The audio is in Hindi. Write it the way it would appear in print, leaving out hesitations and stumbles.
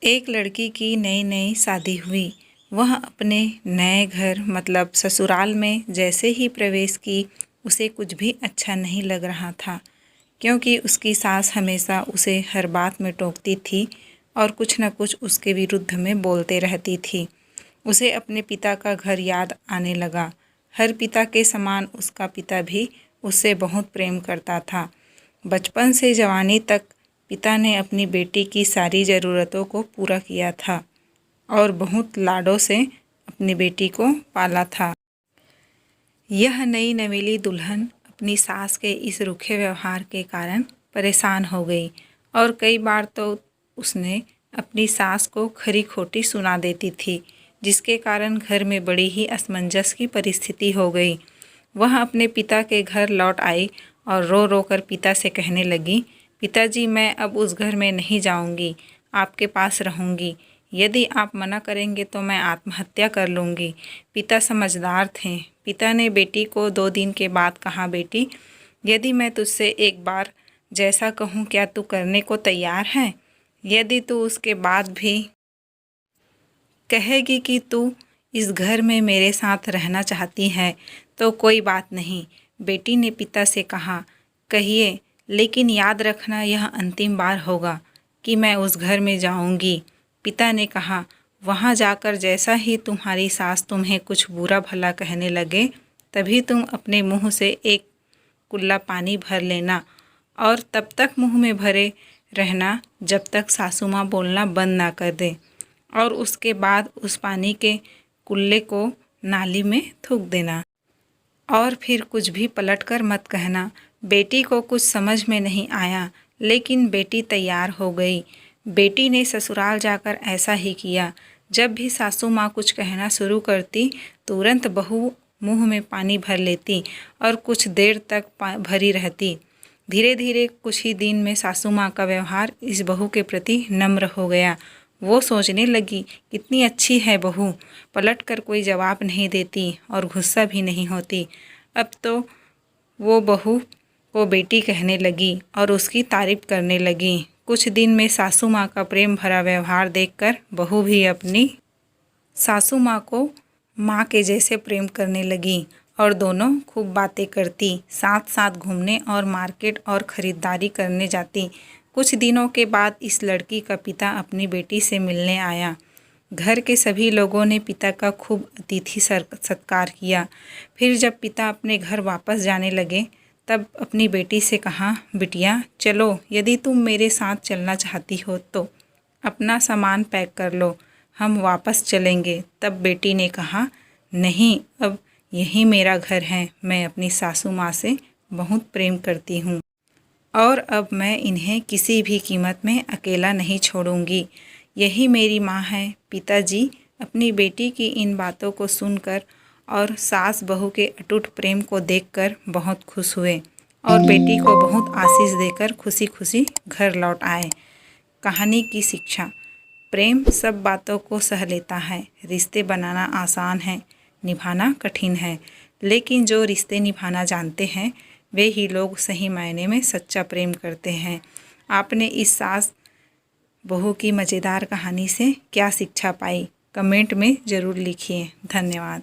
एक लड़की की नई नई शादी हुई। वह अपने नए घर मतलब ससुराल में जैसे ही प्रवेश की उसे कुछ भी अच्छा नहीं लग रहा था, क्योंकि उसकी सास हमेशा उसे हर बात में टोकती थी और कुछ न कुछ उसके विरुद्ध में बोलते रहती थी। उसे अपने पिता का घर याद आने लगा। हर पिता के समान उसका पिता भी उससे बहुत प्रेम करता था। बचपन से जवानी तक पिता ने अपनी बेटी की सारी ज़रूरतों को पूरा किया था और बहुत लाडों से अपनी बेटी को पाला था। यह नई नवेली दुल्हन अपनी सास के इस रूखे व्यवहार के कारण परेशान हो गई और कई बार तो उसने अपनी सास को खरी खोटी सुना देती थी, जिसके कारण घर में बड़ी ही असमंजस की परिस्थिति हो गई। वह अपने पिता के घर लौट आई और रो रो कर पिता से कहने लगी, पिताजी, मैं अब उस घर में नहीं जाऊंगी, आपके पास रहूंगी। यदि आप मना करेंगे तो मैं आत्महत्या कर लूँगी। पिता समझदार थे। पिता ने बेटी को 2 दिन के बाद कहा, बेटी, यदि मैं तुझसे एक बार जैसा कहूँ क्या तू करने को तैयार है? यदि तू उसके बाद भी कहेगी कि तू इस घर में मेरे साथ रहना चाहती है तो कोई बात नहीं। बेटी ने पिता से कहा, कहिए, लेकिन याद रखना यह अंतिम बार होगा कि मैं उस घर में जाऊंगी। पिता ने कहा, वहाँ जाकर जैसा ही तुम्हारी सास तुम्हें कुछ बुरा भला कहने लगे तभी तुम अपने मुंह से एक कुल्ला पानी भर लेना और तब तक मुंह में भरे रहना जब तक सासू माँ बोलना बंद ना कर दे, और उसके बाद उस पानी के कुल्ले को नाली में थूक देना और फिर कुछ भी पलट कर मत कहना। बेटी को कुछ समझ में नहीं आया, लेकिन बेटी तैयार हो गई। बेटी ने ससुराल जाकर ऐसा ही किया। जब भी सासू माँ कुछ कहना शुरू करती तुरंत बहू मुंह में पानी भर लेती और कुछ देर तक भरी रहती। धीरे धीरे कुछ ही दिन में सासू माँ का व्यवहार इस बहू के प्रति नम्र हो गया। वो सोचने लगी, कितनी अच्छी है बहू, पलट कर कोई जवाब नहीं देती और गुस्सा भी नहीं होती। अब तो वो बहू को बेटी कहने लगी और उसकी तारीफ करने लगी। कुछ दिन में सासू माँ का प्रेम भरा व्यवहार देखकर बहू भी अपनी सासू माँ को माँ के जैसे प्रेम करने लगी और दोनों खूब बातें करती, साथ साथ घूमने और मार्केट और ख़रीदारी करने जाती। कुछ दिनों के बाद इस लड़की का पिता अपनी बेटी से मिलने आया। घर के सभी लोगों ने पिता का खूब अतिथि सत्कार किया। फिर जब पिता अपने घर वापस जाने लगे तब अपनी बेटी से कहा, बिटिया चलो, यदि तुम मेरे साथ चलना चाहती हो तो अपना सामान पैक कर लो, हम वापस चलेंगे। तब बेटी ने कहा, नहीं, अब यही मेरा घर है। मैं अपनी सासू माँ से बहुत प्रेम करती हूँ और अब मैं इन्हें किसी भी कीमत में अकेला नहीं छोड़ूंगी। यही मेरी माँ है। पिताजी अपनी बेटी की इन बातों को सुनकर और सास बहू के अटूट प्रेम को देखकर बहुत खुश हुए और बेटी को बहुत आशीष देकर खुशी खुशी घर लौट आए। कहानी की शिक्षा, प्रेम सब बातों को सह लेता है। रिश्ते बनाना आसान है, निभाना कठिन है, लेकिन जो रिश्ते निभाना जानते हैं वे ही लोग सही मायने में सच्चा प्रेम करते हैं। आपने इस सास बहू की मज़ेदार कहानी से क्या शिक्षा पाई? कमेंट में ज़रूर लिखिए। धन्यवाद।